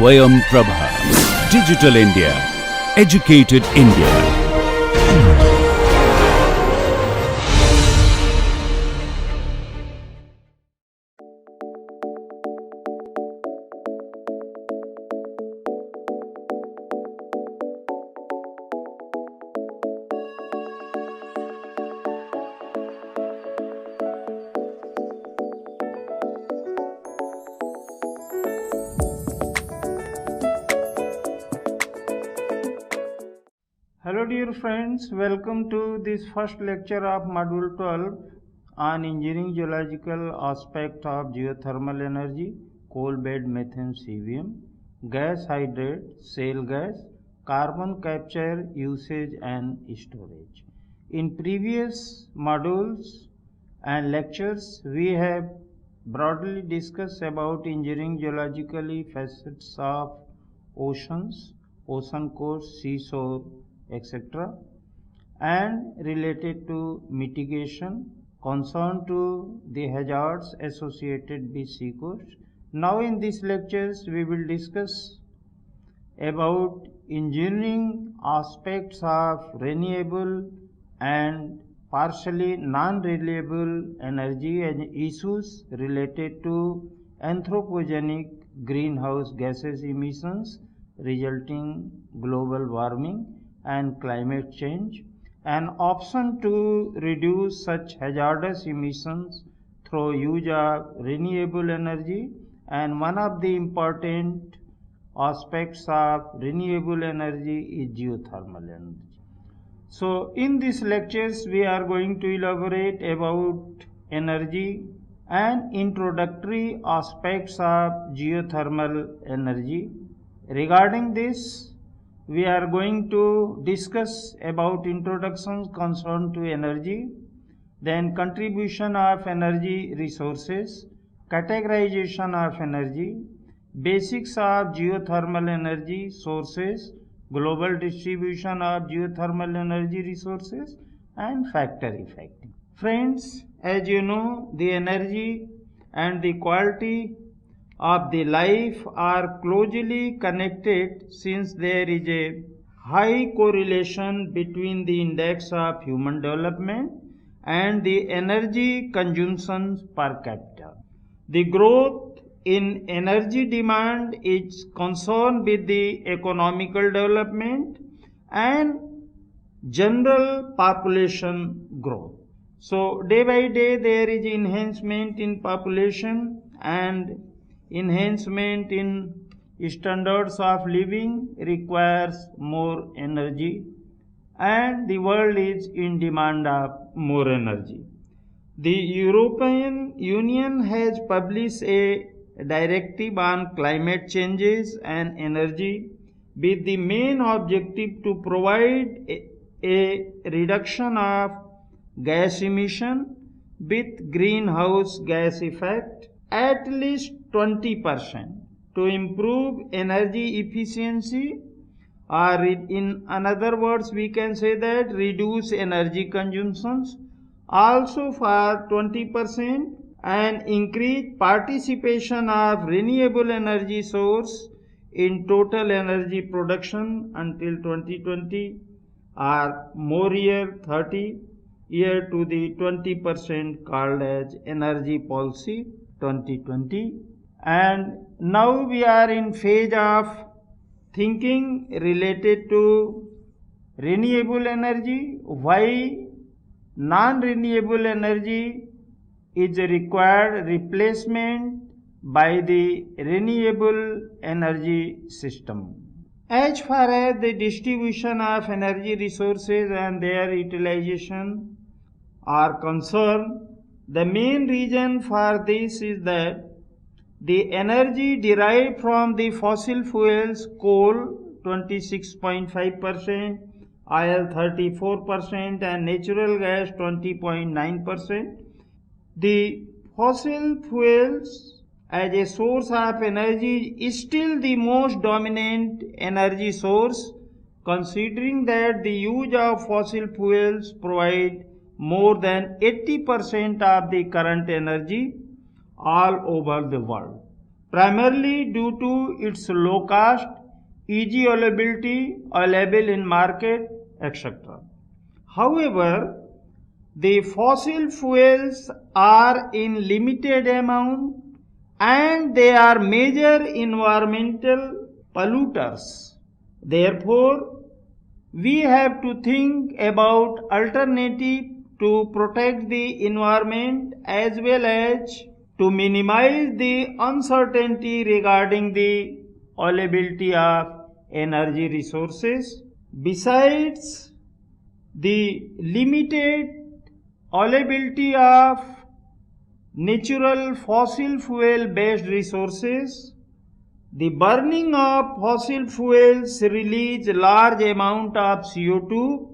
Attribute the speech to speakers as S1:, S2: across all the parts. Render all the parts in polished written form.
S1: Swayam Prabha. Digital India. Educated India.
S2: Hello dear friends, welcome to this first lecture of module 12 on engineering geological aspect of geothermal energy, coal bed methane CVM, gas hydrate, shale gas, carbon capture, usage and storage. In previous modules and lectures we have broadly discussed about engineering geologically facets of oceans, ocean course, seashore, etc., and related to mitigation concerned to the hazards associated with sea coast. Now in these lectures we will discuss about engineering aspects of renewable and partially non-renewable energy and issues related to anthropogenic greenhouse gases emissions resulting global warming and climate change, an option to reduce such hazardous emissions through use of renewable energy, and one of the important aspects of renewable energy is geothermal energy. So in these lectures we are going to elaborate about energy and introductory aspects of geothermal energy. Regarding this, we are going to discuss about introductions concerned to energy, then contribution of energy resources, categorization of energy, basics of geothermal energy sources, global distribution of geothermal energy resources, and factor effect. Friends, as you know, the energy and the quality of the life are closely connected, since there is a high correlation between the index of human development and the energy consumption per capita. The growth in energy demand is concerned with the economical development and general population growth. So day by day there is enhancement in population and enhancement in standards of living requires more energy, and the world is in demand of more energy. The European Union has published a directive on climate changes and energy with the main objective to provide a reduction of gas emission with greenhouse gas effect at least 20% to improve energy efficiency, or in another words we can say that reduce energy consumptions also for 20%, and increase participation of renewable energy source in total energy production until 2020 or more year 30 year to the 20% called as energy policy 2020. And now we are in phase of thinking related to renewable energy, why non-renewable energy is a required replacement by the renewable energy system. As far as the distribution of energy resources and their utilization are concerned, the main reason for this is that the energy derived from the fossil fuels, coal 26.5%, oil 34%, and natural gas 20.9%. The fossil fuels as a source of energy is still the most dominant energy source, considering that the use of fossil fuels provide more than 80% of the current energy all over the world. primarily due to its low cost, easy available in market, etc. However, the fossil fuels are in limited amount and they are major environmental polluters. Therefore, we have to think about alternative to protect the environment as well as to minimize the uncertainty regarding the availability of energy resources. Besides the limited availability of natural fossil fuel based resources, the burning of fossil fuels release large amount of CO2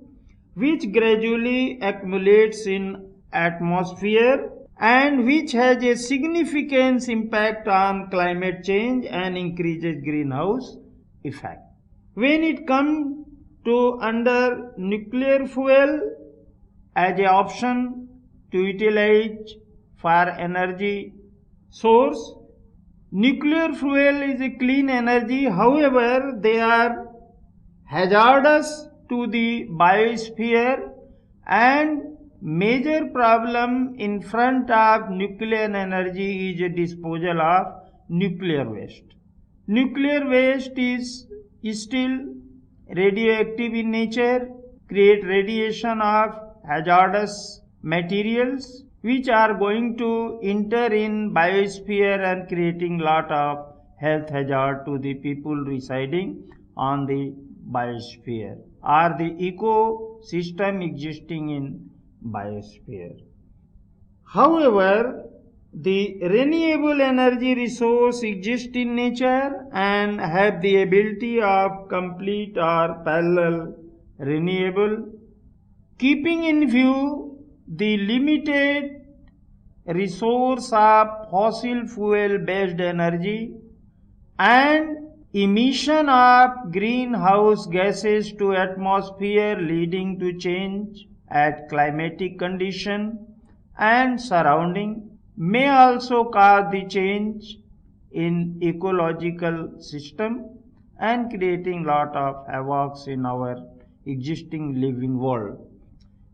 S2: which gradually accumulates in atmosphere and which has a significant impact on climate change and increases greenhouse effect. When it comes to under nuclear fuel as an option to utilize for energy source, nuclear fuel is a clean energy, however, they are hazardous to the biosphere and major problem in front of nuclear energy is a disposal of nuclear waste. Nuclear waste is still radioactive in nature, create radiation of hazardous materials which are going to enter in biosphere and creating lot of health hazard to the people residing on the biosphere or the ecosystem existing in biosphere. However, the renewable energy resource exist in nature and have the ability of complete or parallel renewable, keeping in view the limited resource of fossil fuel based energy and emission of greenhouse gases to atmosphere leading to change at climatic condition and surrounding may also cause the change in ecological system and creating lot of havocs in our existing living world.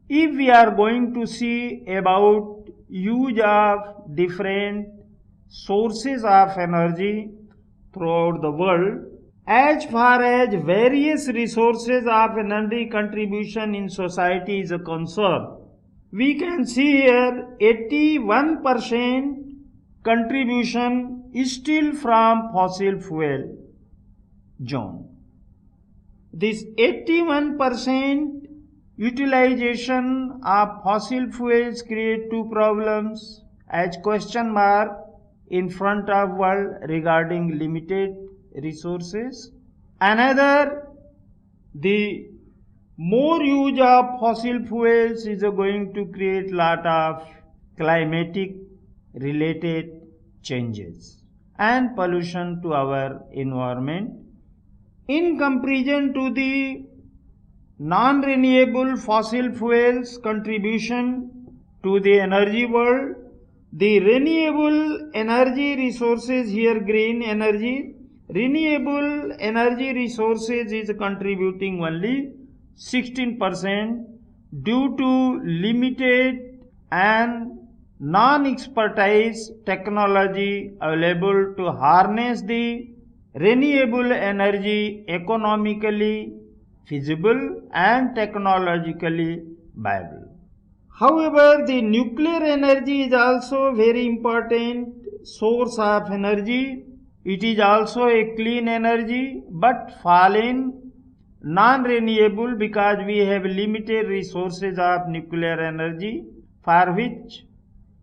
S2: If we are going to see about use of different sources of energy throughout the world, as far as various resources of energy contribution in society is concerned, we can see here 81% contribution is still from fossil fuel zone. This 81% utilization of fossil fuels create two problems as question mark in front of world regarding limited resources. Another, the more use of fossil fuels is going to create lot of climatic related changes and pollution to our environment. In comparison to the non-renewable fossil fuels contribution to the energy world, the renewable energy resources here green energy, renewable energy resources is contributing only 16% due to limited and non-expertise technology available to harness the renewable energy economically feasible and technologically viable. However, the nuclear energy is also very important source of energy. It is also a clean energy but fall in non-renewable because we have limited resources of nuclear energy for which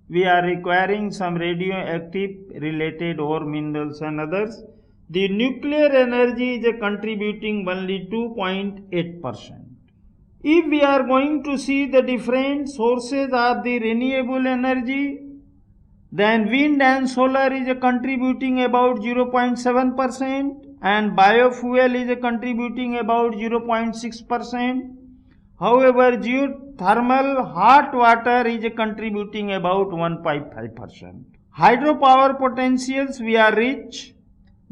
S2: we are requiring some radioactive related ore minerals and others. The nuclear energy is contributing only 2.8%. If we are going to see the different sources of the renewable energy, then wind and solar is contributing about 0.7% and biofuel is contributing about 0.6%. However, geothermal hot water is contributing about 1.5%. Hydropower potentials we are rich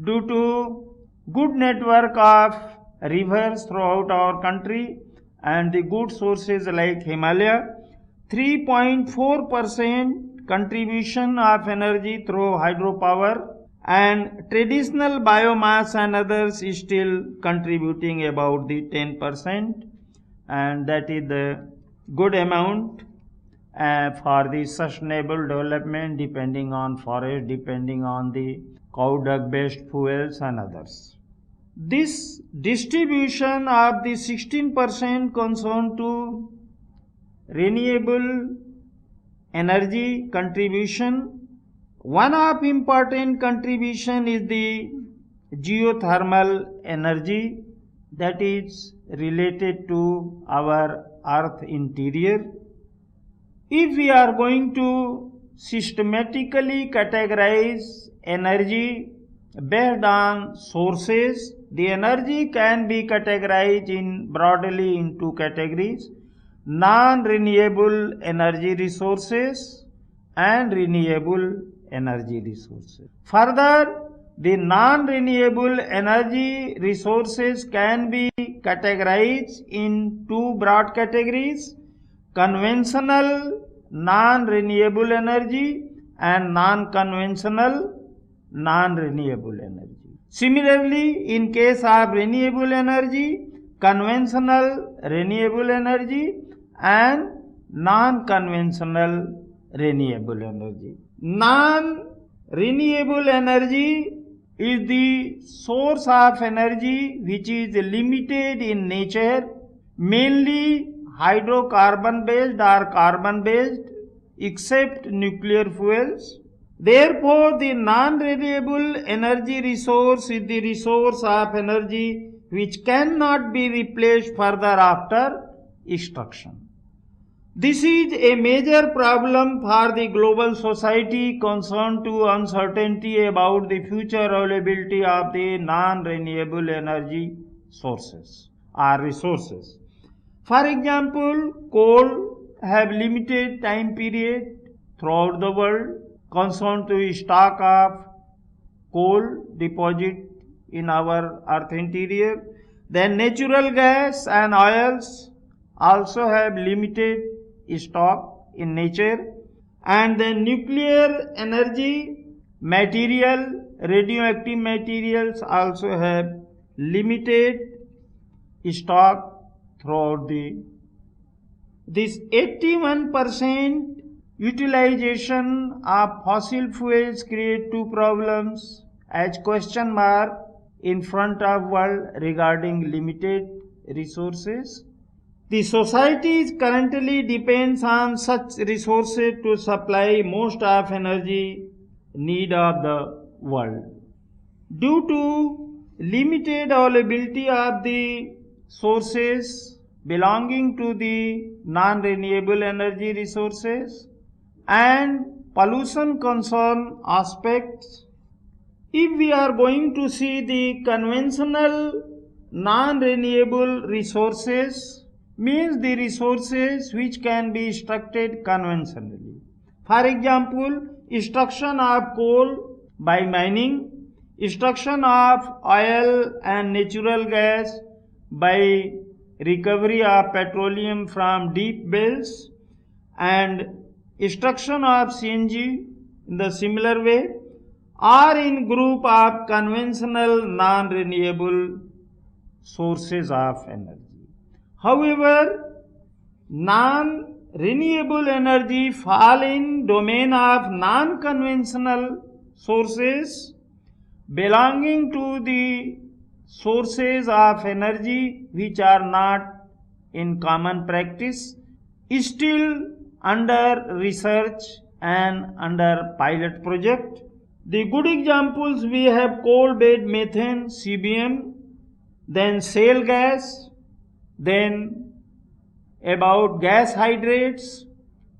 S2: due to good network of rivers throughout our country and the good sources like Himalaya. 3.4% contribution of energy through hydropower, and traditional biomass and others is still contributing about the 10%, and that is the good amount for the sustainable development, depending on forest, depending on the cow dung based fuels and others. This distribution of the 16% concerned to renewable energy contribution. One of important contribution is the geothermal energy, that is related to our earth interior. If we are going to systematically categorize energy based on sources, the energy can be categorized broadly in two categories: non-renewable energy resources and renewable energy resources. Further, the non-renewable energy resources can be categorized in two broad categories: conventional non-renewable energy and non-conventional non-renewable energy. Similarly, in case of renewable energy, conventional renewable energy and non-conventional renewable energy. Non-renewable energy is the source of energy which is limited in nature, mainly hydrocarbon based or carbon based, except nuclear fuels. Therefore, the non-renewable energy resource is the resource of energy which cannot be replaced further after extraction. This is a major problem for the global society concerned to uncertainty about the future availability of the non-renewable energy sources or resources. For example, coal have limited time period throughout the world concerned to stock of coal deposit in our earth interior. Then natural gas and oils also have limited stock in nature, and then nuclear energy material, radioactive materials also have limited stock throughout this 81% utilization of fossil fuels create two problems as question mark in front of world regarding limited resources. The society currently depends on such resources to supply most of energy need of the world. Due to limited availability of the sources belonging to the non-renewable energy resources and pollution concern aspects, if we are going to see the conventional non-renewable resources, means the resources which can be extracted conventionally. For example, extraction of coal by mining, extraction of oil and natural gas by recovery of petroleum from deep wells, and extraction of CNG in the similar way are in group of conventional non-renewable sources of energy. However, non-renewable energy fall in domain of non-conventional sources belonging to the sources of energy which are not in common practice, still under research and under pilot project. The good examples we have coal-based methane, CBM, then shale gas, then about gas hydrates,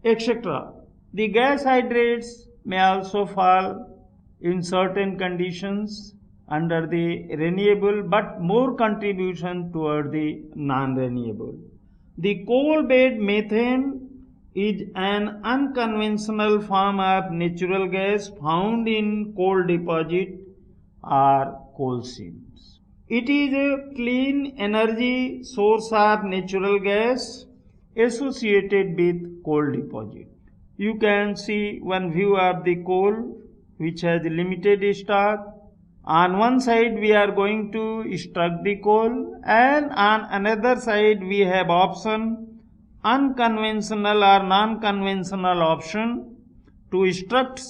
S2: etc. The gas hydrates may also fall in certain conditions under the renewable, but more contribution toward the non-renewable. The coal-based methane is an unconventional form of natural gas found in coal deposit or coal seams. It is a clean energy source of natural gas associated with coal deposit. You can see one view of the coal which has limited stock. On one side we are going to extract the coal, and on another side we have option unconventional or non-conventional option to extract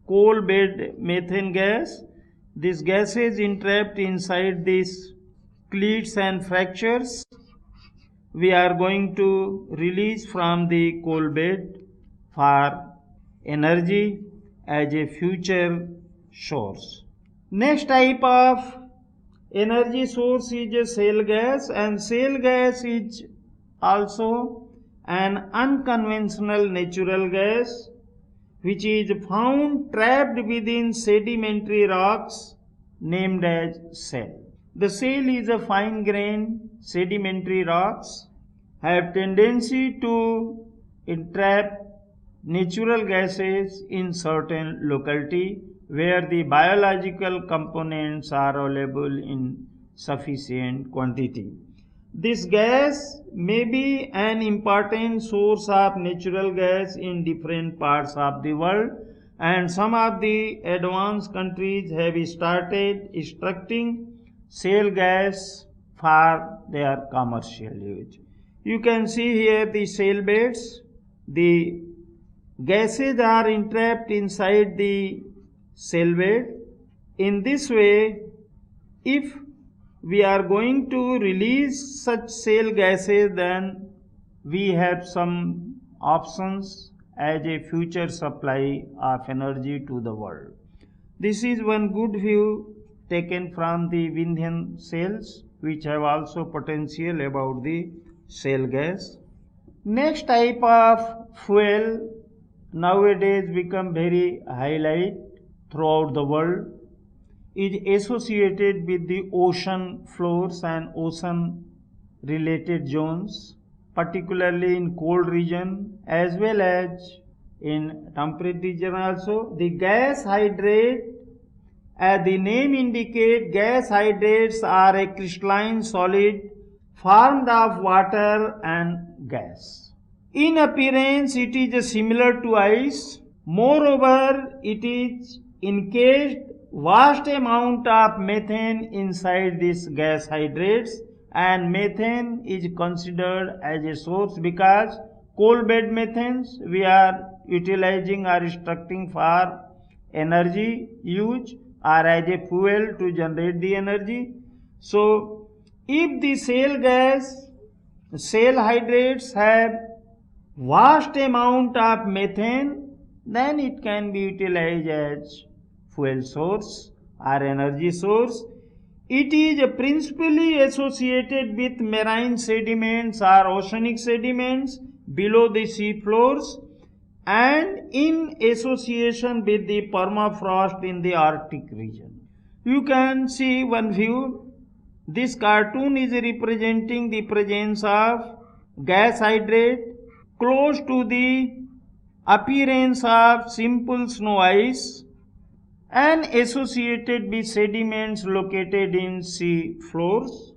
S2: coal bed methane gas. This gas is entrapped inside these cleats and fractures. We are going to release from the coal bed for energy as a future source. Next type of energy source is a shale gas, and shale gas is also an unconventional natural gas which is found trapped within sedimentary rocks named as shale. The shale is a fine grained sedimentary rocks, have tendency to entrap natural gases in certain locality where the biological components are available in sufficient quantity. This gas may be an important source of natural gas in different parts of the world, and some of the advanced countries have started extracting shale gas for their commercial use. You can see here the shale beds. The gases are entrapped inside the shale bed. In this way, if we are going to release such shale gases, then we have some options as a future supply of energy to the world. This is one good view taken from the Vindhyan shales, which have also potential about the shale gas. Next type of fuel nowadays become very highlight throughout the world is associated with the ocean floors and ocean related zones, particularly in cold region as well as in temperate region also. The gas hydrate, as the name indicate, gas hydrates are a crystalline solid formed of water and gas. In appearance it is similar to ice. Moreover, it is encased vast amount of methane inside these gas hydrates, and methane is considered as a source because coal bed methanes we are utilizing or extracting for energy use or as a fuel to generate the energy. So if the shale hydrates have vast amount of methane, then it can be utilized as fuel source or energy source. It is principally associated with marine sediments or oceanic sediments below the sea floors and in association with the permafrost in the Arctic region. You can see one view. This cartoon is representing the presence of gas hydrate close to the appearance of simple snow ice and associated with sediments located in sea floors.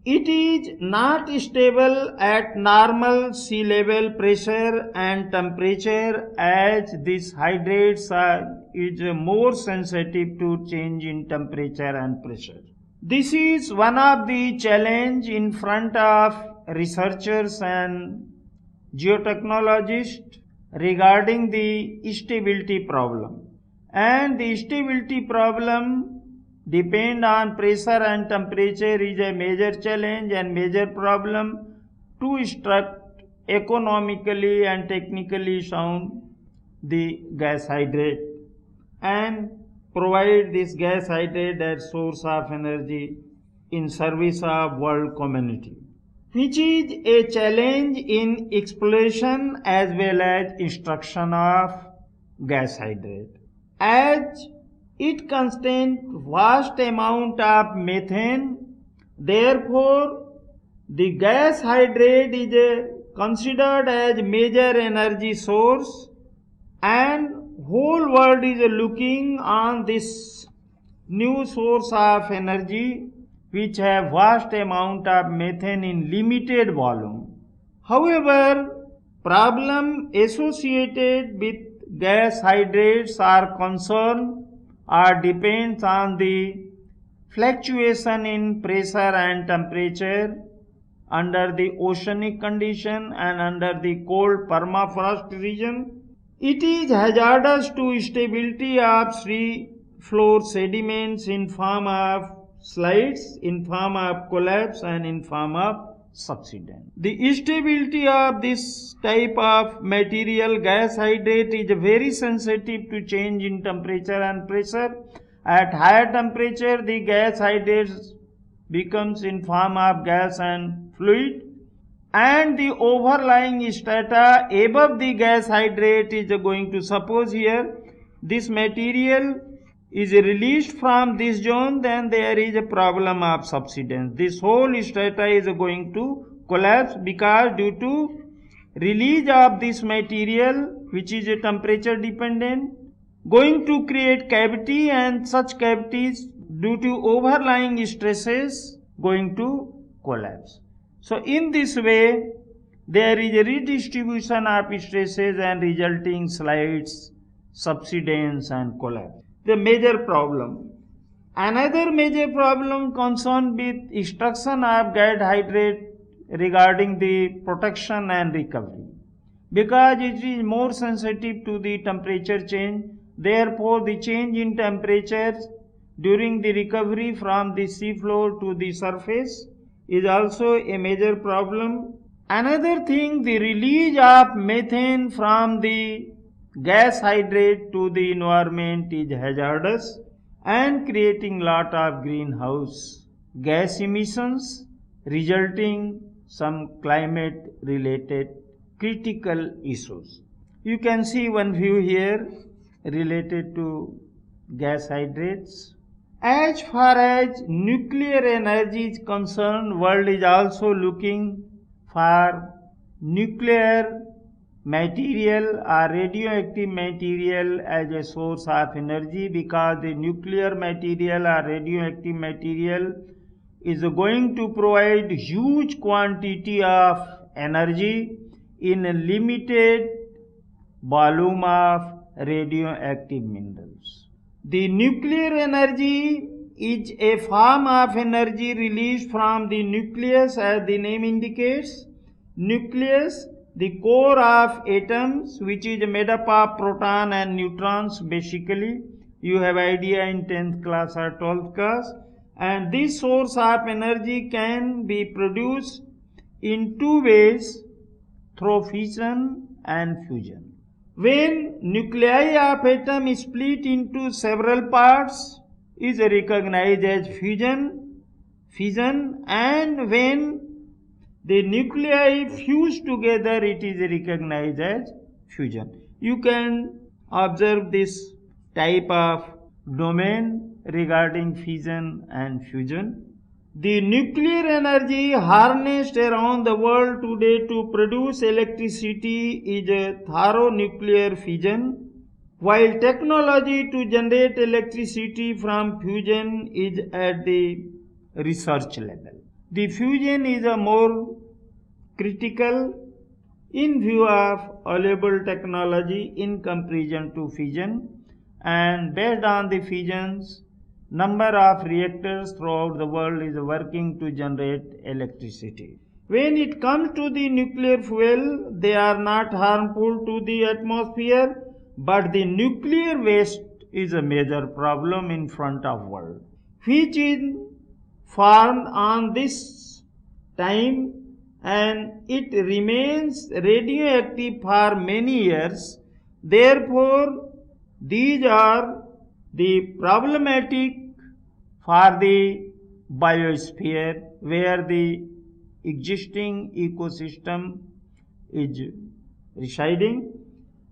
S2: It is not stable at normal sea level pressure and temperature, as these hydrates is more sensitive to change in temperature and pressure. This is one of the challenge in front of researchers and geotechnologists regarding the stability problem. And the stability problem depend on pressure and temperature is a major challenge and major problem to extract economically and technically sound the gas hydrate and provide this gas hydrate as source of energy in service of world community, which is a challenge in exploration as well as extraction of gas hydrate, as it contains vast amount of methane. Therefore, the gas hydrate is considered as major energy source, and whole world is looking on this new source of energy which have vast amount of methane in limited volume. However, problem associated with gas hydrates are concerned or depends on the fluctuation in pressure and temperature under the oceanic condition and under the cold permafrost region. It is hazardous to stability of sea floor sediments in form of slides, in form of collapse, and in form of subsidence. The stability of this type of material, gas hydrate, is very sensitive to change in temperature and pressure. At higher temperature, the gas hydrate becomes in form of gas and fluid, and the overlying strata above the gas hydrate is going to, suppose here this material is released from this zone, then there is a problem of subsidence. This whole strata is going to collapse because due to release of this material, which is a temperature dependent, going to create cavity, and such cavities due to overlying stresses going to collapse. So in this way there is a redistribution of stresses and resulting slides, subsidence and collapse. The major problem. Another major problem concerned with extraction of gas hydrate regarding the protection and recovery, because it is more sensitive to the temperature change. Therefore, the change in temperatures during the recovery from the sea floor to the surface is also a major problem. Another thing, the release of methane from the gas hydrate to the environment is hazardous and creating lot of greenhouse gas emissions, resulting some climate related critical issues. You can see one view here related to gas hydrates. As far as nuclear energy is concerned, world is also looking for nuclear material or radioactive material as a source of energy, because the nuclear material or radioactive material is going to provide huge quantity of energy in a limited volume of radioactive minerals. The nuclear energy is a form of energy released from the nucleus, as the name indicates. Nucleus, the core of atoms, which is made up of proton and neutrons basically. You have idea in 10th class or 12th class. And this source of energy can be produced in two ways, through fission and fusion. When nuclei of atom split into several parts, is recognized as fission, and when the nuclei fuse together, it is recognized as fusion. You can observe this type of domain regarding fission and fusion. The nuclear energy harnessed around the world today to produce electricity is a thorough nuclear fission, while technology to generate electricity from fusion is at the research level. The fusion is a more critical in view of available technology in comparison to fission, and based on the fissions, number of reactors throughout the world is working to generate electricity. When it comes to the nuclear fuel, they are not harmful to the atmosphere, but the nuclear waste is a major problem in front of world, which is formed on this time, and it remains radioactive for many years. Therefore, these are the problematic for the biosphere, where the existing ecosystem is residing,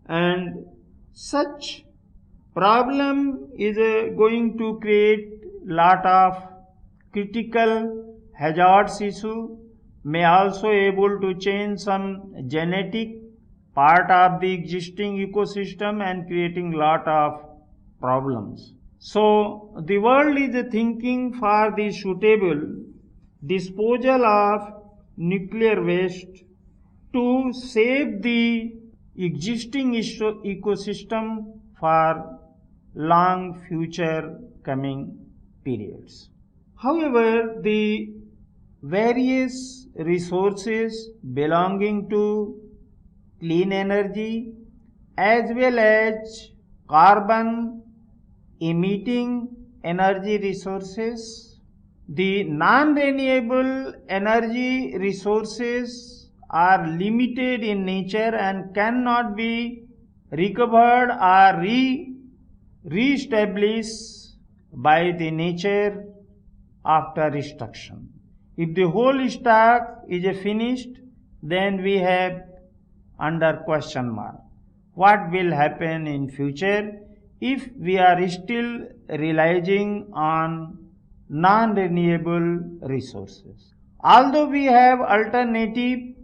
S2: and such problem is going to create lot of critical hazards issue may also able to change some genetic part of the existing ecosystem and creating lot of problems. So the world is thinking for the suitable disposal of nuclear waste to save the existing ecosystem for long future coming periods. However, the various resources belonging to clean energy as well as carbon emitting energy resources, the non-renewable energy resources are limited in nature and cannot be recovered or re-established by the nature after destruction. If the whole stock is finished, then we have under question mark. What will happen in future if we are still relying on non-renewable resources? Although we have alternative,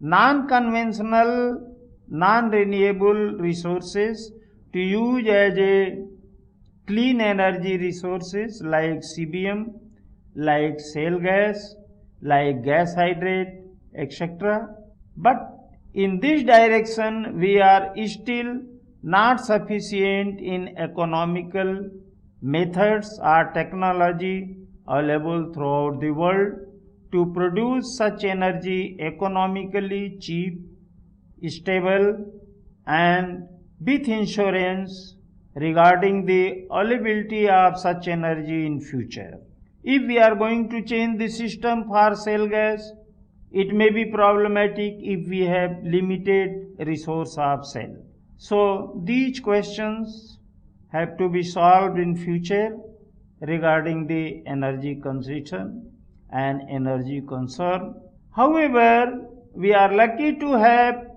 S2: non-conventional, non-renewable resources to use as a clean energy resources like CBM, like shale gas, like gas hydrate, etc. But in this direction, we are still not sufficient in economical methods or technology available throughout the world to produce such energy economically cheap, stable, and with insurance regarding the availability of such energy in future. If we are going to change the system for shale gas, it may be problematic if we have limited resource of shale. So these questions have to be solved in future regarding the energy consumption and energy concern. However, we are lucky to have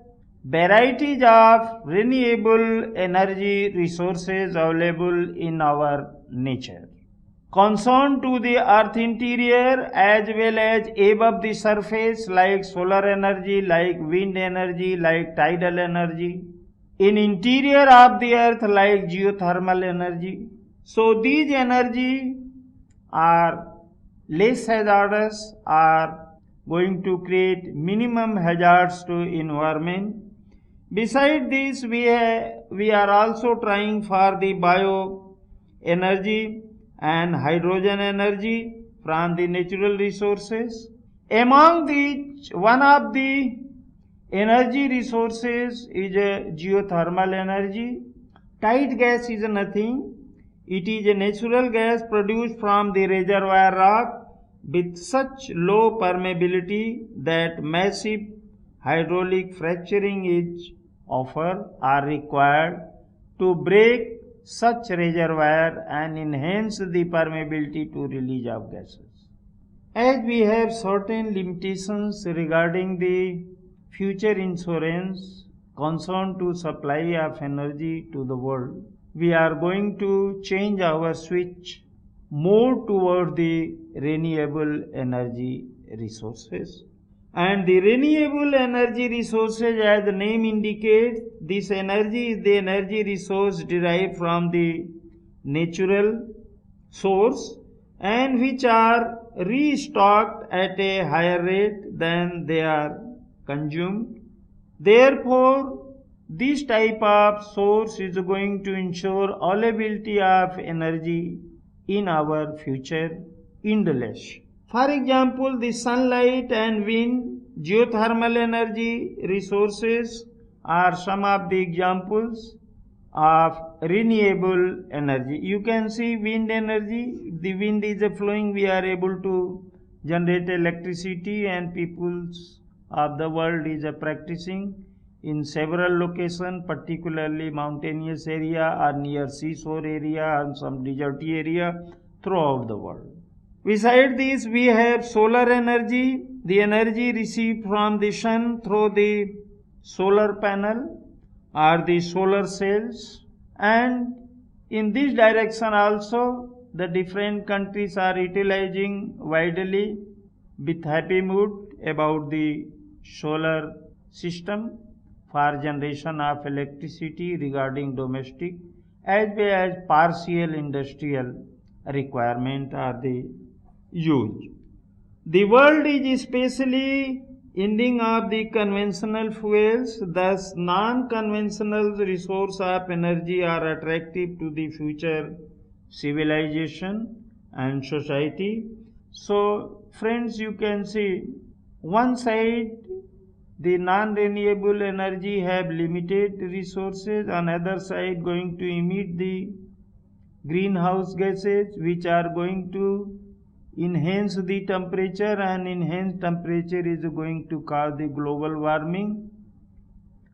S2: varieties of renewable energy resources available in our nature. Concerned to the earth interior as well as above the surface like solar energy, like wind energy, like tidal energy. In interior of the earth like geothermal energy. So these energy are less hazardous, are going to create minimum hazards to environment. Besides this, we are also trying for the bioenergy and hydrogen energy from the natural resources. Among these, one of the energy resources is geothermal energy. Tight gas is nothing. It is a natural gas produced from the reservoir rock with such low permeability that massive hydraulic fracturing is offered or required to break such reservoir and enhance the permeability to release of gases. As we have certain limitations regarding the future insurance concerned to supply of energy to the world, we are going to change our switch more toward the renewable energy resources. And the renewable energy resources, as the name indicates, this energy is the energy resource derived from the natural source and which are restocked at a higher rate than they are consumed. Therefore, this type of source is going to ensure availability of energy in our future indolence. For example, the sunlight and wind, geothermal energy resources are some of the examples of renewable energy. You can see wind energy, the wind is flowing, we are able to generate electricity and peoples of the world is practicing in several locations, particularly mountainous area or near seashore area and some deserty area throughout the world. Besides this, we have solar energy, the energy received from the sun through the solar panel or the solar cells, and in this direction also the different countries are utilizing widely with happy mood about the solar system for generation of electricity regarding domestic as well as partial industrial requirement are the use. The world is especially ending of the conventional fuels, thus non-conventional resources of energy are attractive to the future civilization and society. So friends, you can see one side the non-renewable energy have limited resources, on other side going to emit the greenhouse gases which are going to enhance the temperature, and enhanced temperature is going to cause the global warming,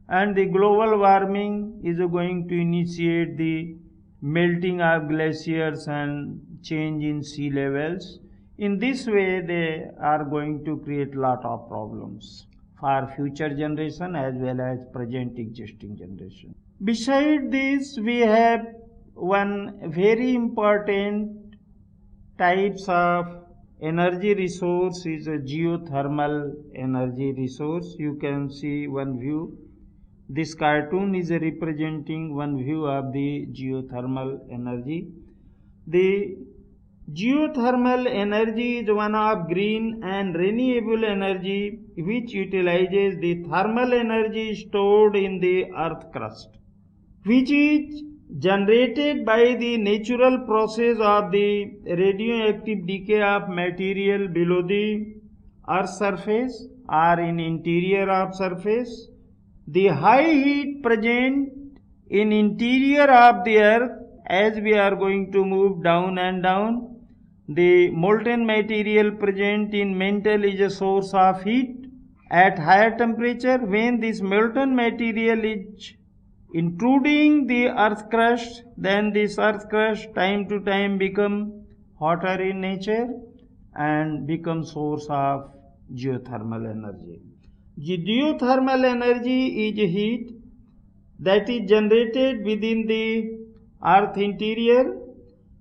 S2: and the global warming is going to initiate the melting of glaciers and change in sea levels. In this way they are going to create lot of problems for future generation as well as present existing generation. Beside this, we have one very important types of energy resource is a geothermal energy resource. You can see one view. This cartoon is representing one view of the geothermal energy. The geothermal energy is one of green and renewable energy which utilizes the thermal energy stored in the earth crust, which is generated by the natural process of the radioactive decay of material below the earth's surface or in interior of surface. The high heat present in interior of the earth, as we are going to move down and down, the molten material present in mantle is a source of heat at higher temperature. When this molten material is intruding the earth crust, then this earth crust time to time become hotter in nature and become source of geothermal energy. Geothermal energy is heat that is generated within the earth interior,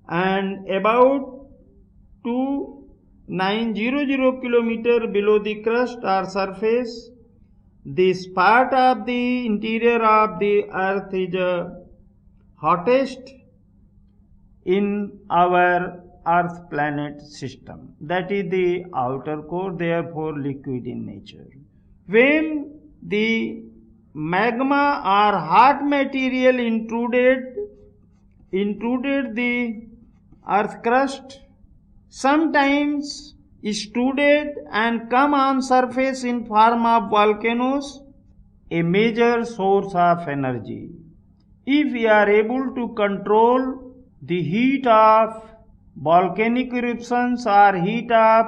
S2: and about 2900 kilometer below the crust or surface, this part of the interior of the earth is hottest in our earth planet system. That is the outer core, therefore liquid in nature. When the magma or hot material intruded the earth crust, sometimes extruded and come on surface in form of volcanoes, a major source of energy. If we are able to control the heat of volcanic eruptions or heat of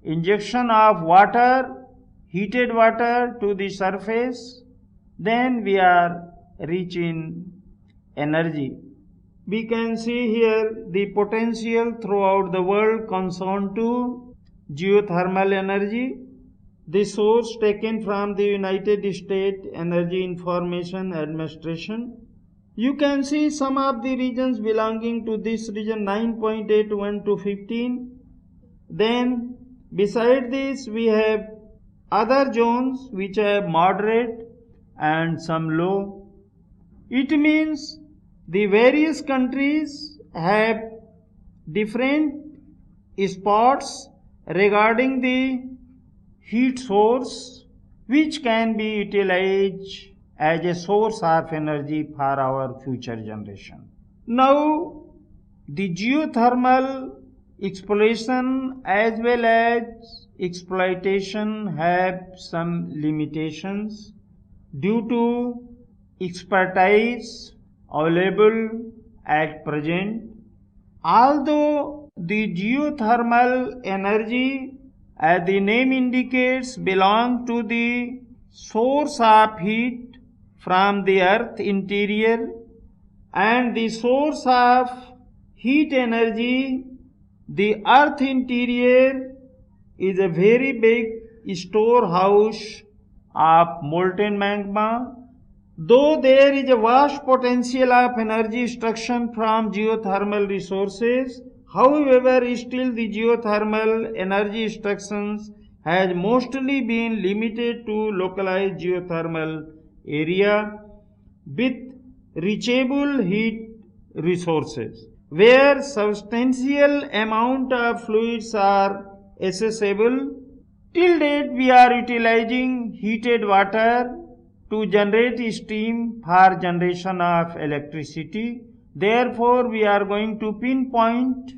S2: injection of water, heated water to the surface, then we are rich in energy. We can see here the potential throughout the world concerned to geothermal energy. The source taken from the United States Energy Information Administration. You can see some of the regions belonging to this region 9.81 to 15. Then beside this we have other zones which have moderate and some low. It means the various countries have different spots regarding the heat source which can be utilized as a source of energy for our future generation. Now, the geothermal exploration as well as exploitation have some limitations due to expertise available at present. Although the geothermal energy, as the name indicates, belong to the source of heat from the earth interior, and the source of heat energy, the earth interior is a very big storehouse of molten magma. Though there is a vast potential of energy extraction from geothermal resources, however, still the geothermal energy extractions has mostly been limited to localized geothermal area with reachable heat resources, where substantial amount of fluids are accessible. Till date, we are utilizing heated water to generate steam for generation of electricity. Therefore, we are going to pinpoint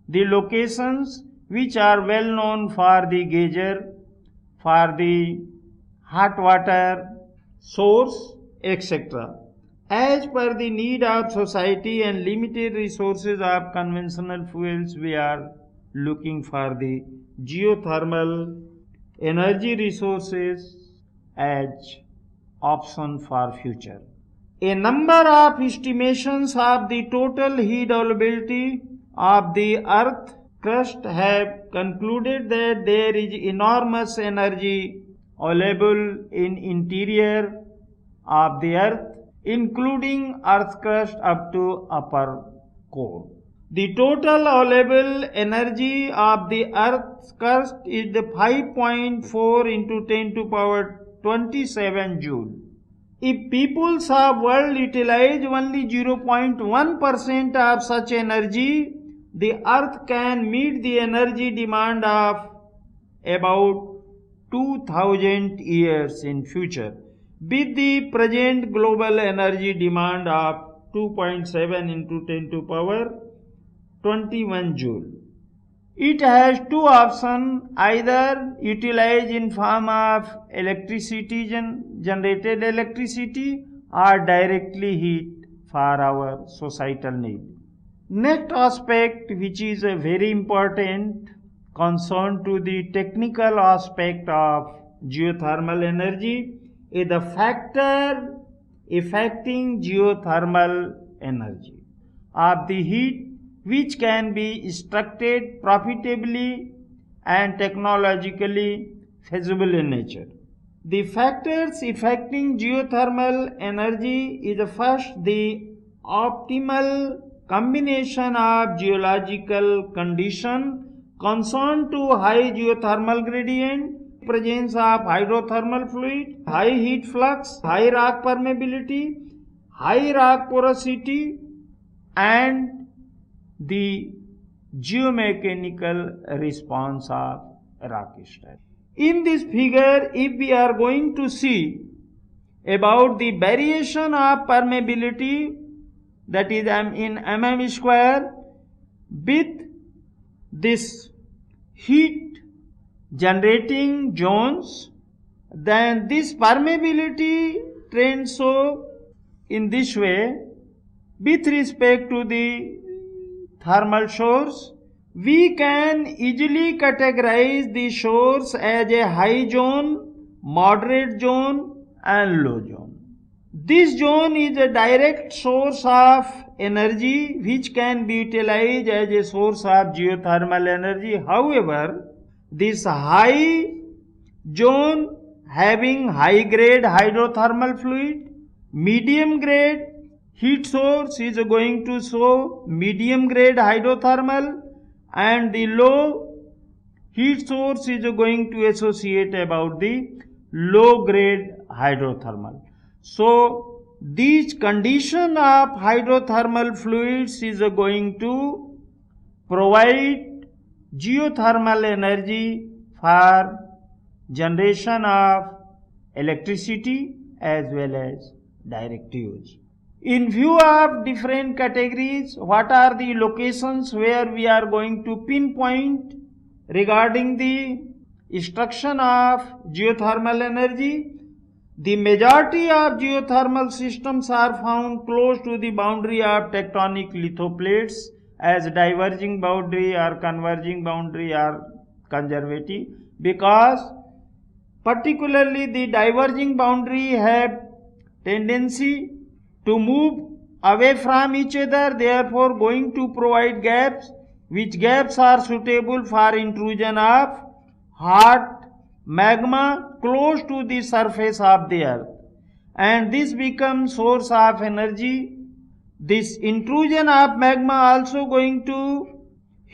S2: the locations which are well known for the geyser, for the hot water source, etc. As per the need of society and limited resources of conventional fuels, we are looking for the geothermal energy resources as option for future. A number of estimations of the total heat availability of the earth crust have concluded that there is enormous energy available in interior of the earth, including earth crust up to upper core. The total available energy of the earth's crust is the 5.4 into 10 to power 27 joule. If peoples of world utilize only 0.1% of such energy, the earth can meet the energy demand of about 2000 years in future with the present global energy demand of 2.7 into 10 to power 21 joule. It has two options, either utilized in form of electricity, generated electricity, or directly heat for our societal need. Next aspect, which is a very important concern to the technical aspect of geothermal energy, is the factor affecting geothermal energy of the heat which can be extracted profitably and technologically feasible in nature. The factors affecting geothermal energy is first the optimal combination of geological condition concerned to high geothermal gradient, presence of hydrothermal fluid, high heat flux, high rock permeability, high rock porosity, and the geomechanical response of rock strata. In this figure, if we are going to see about the variation of permeability, that is in mm square, with this heat generating zones, then this permeability trends so in this way with respect to the thermal source. We can easily categorize the source as a high zone, moderate zone, and low zone. This zone is a direct source of energy which can be utilized as a source of geothermal energy. However, this high zone having high grade hydrothermal fluid, medium grade heat source is going to show medium grade hydrothermal, and the low heat source is going to associate about the low grade hydrothermal. So this condition of hydrothermal fluids is going to provide geothermal energy for generation of electricity as well as direct use. In view of different categories, what are the locations where we are going to pinpoint regarding the extraction of geothermal energy? The majority of geothermal systems are found close to the boundary of tectonic lithoplates as diverging boundary or converging boundary or conservative, because particularly the diverging boundary have tendency to move away from each other, therefore going to provide gaps, which gaps are suitable for intrusion of hot magma close to the surface of the earth, and this becomes source of energy. This intrusion of magma also going to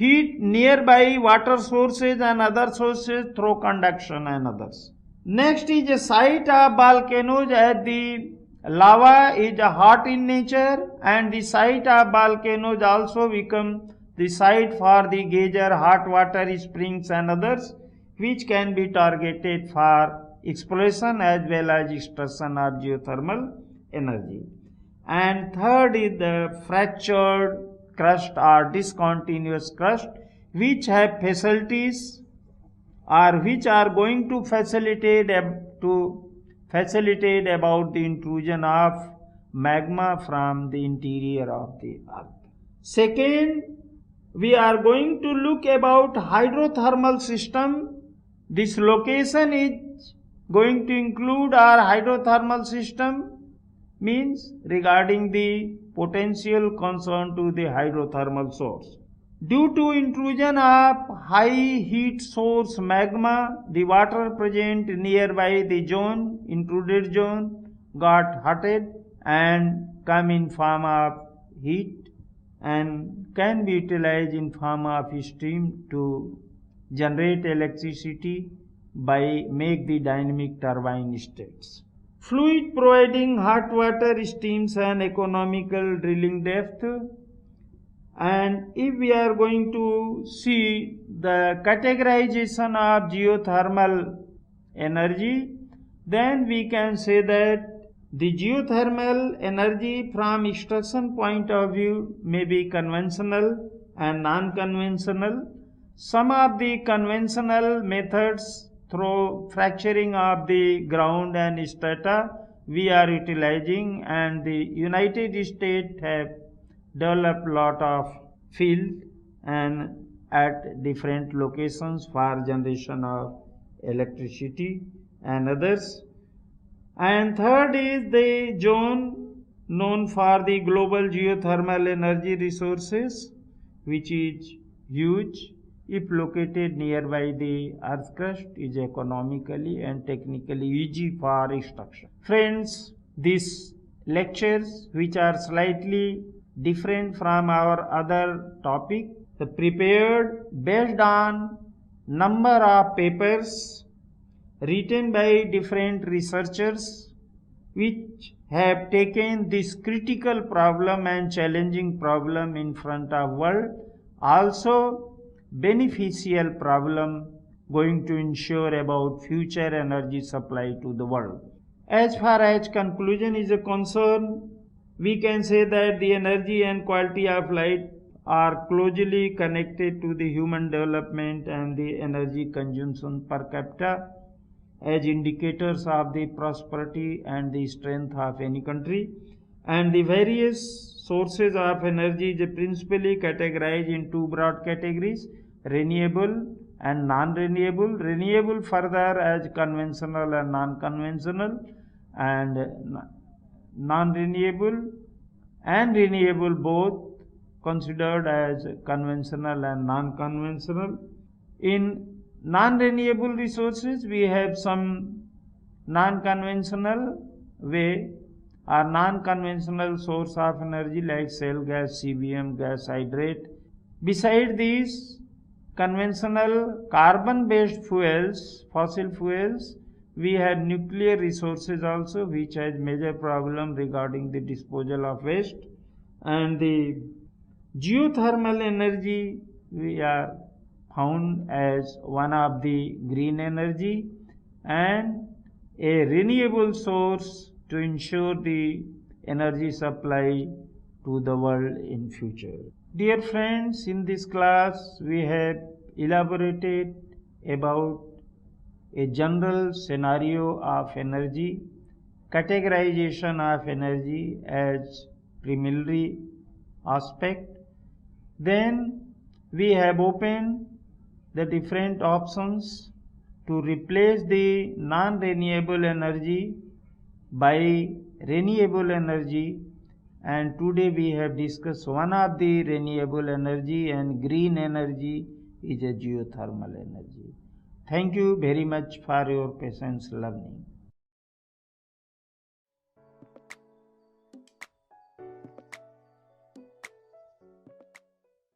S2: heat nearby water sources and other sources through conduction and others. Next is a site of volcanoes, as the lava is hot in nature, and the site of volcanoes also become the site for the geyser, hot water springs and others, which can be targeted for exploration as well as extraction of geothermal energy. And third is the fractured crust or discontinuous crust, which have facilities or which are going to facilitate about the intrusion of magma from the interior of the earth. Second, we are going to look about hydrothermal system. This location is going to include our hydrothermal system, means regarding the potential concern to the hydrothermal source. Due to intrusion of high heat source magma, the water present nearby the zone, intruded zone, got heated and come in form of heat and can be utilized in form of steam to generate electricity by make the dynamic turbine states. Fluid providing hot water, steams and economical drilling depth. And if we are going to see the categorization of geothermal energy, then we can say that the geothermal energy from extraction point of view may be conventional and non-conventional. Some of the conventional methods through fracturing of the ground and strata we are utilizing, and the United States have developed lot of field and at different locations for generation of electricity and others. And third is the zone known for the global geothermal energy resources, which is huge if located nearby the earth crust, is economically and technically easy for extraction. Friends, these lectures, which are slightly different from our other topic, prepared based on number of papers written by different researchers which have taken this critical problem and challenging problem in front of world, also beneficial problem going to ensure about future energy supply to the world. As far as conclusion is concerned, we can say that the energy and quality of life are closely connected to the human development and the energy consumption per capita as indicators of the prosperity and the strength of any country. And the various sources of energy is principally categorized in two broad categories: renewable and non-renewable. Renewable further as conventional and non-conventional, and non-renewable and renewable both considered as conventional and non-conventional. In non-renewable resources, we have some non-conventional way or non-conventional source of energy like shale gas, CBM gas, hydrate. Beside these conventional carbon-based fuels, fossil fuels, we have nuclear resources also, which has major problem regarding the disposal of waste. And the geothermal energy we are found as one of the green energy and a renewable source to ensure the energy supply to the world in future. Dear friends, in this class we have elaborated about a general scenario of energy, categorization of energy as preliminary aspect. Then we have opened the different options to replace the non-renewable energy by renewable energy, and today we have discussed one of the renewable energy and green energy is a geothermal energy. Thank you very much for your patience learning.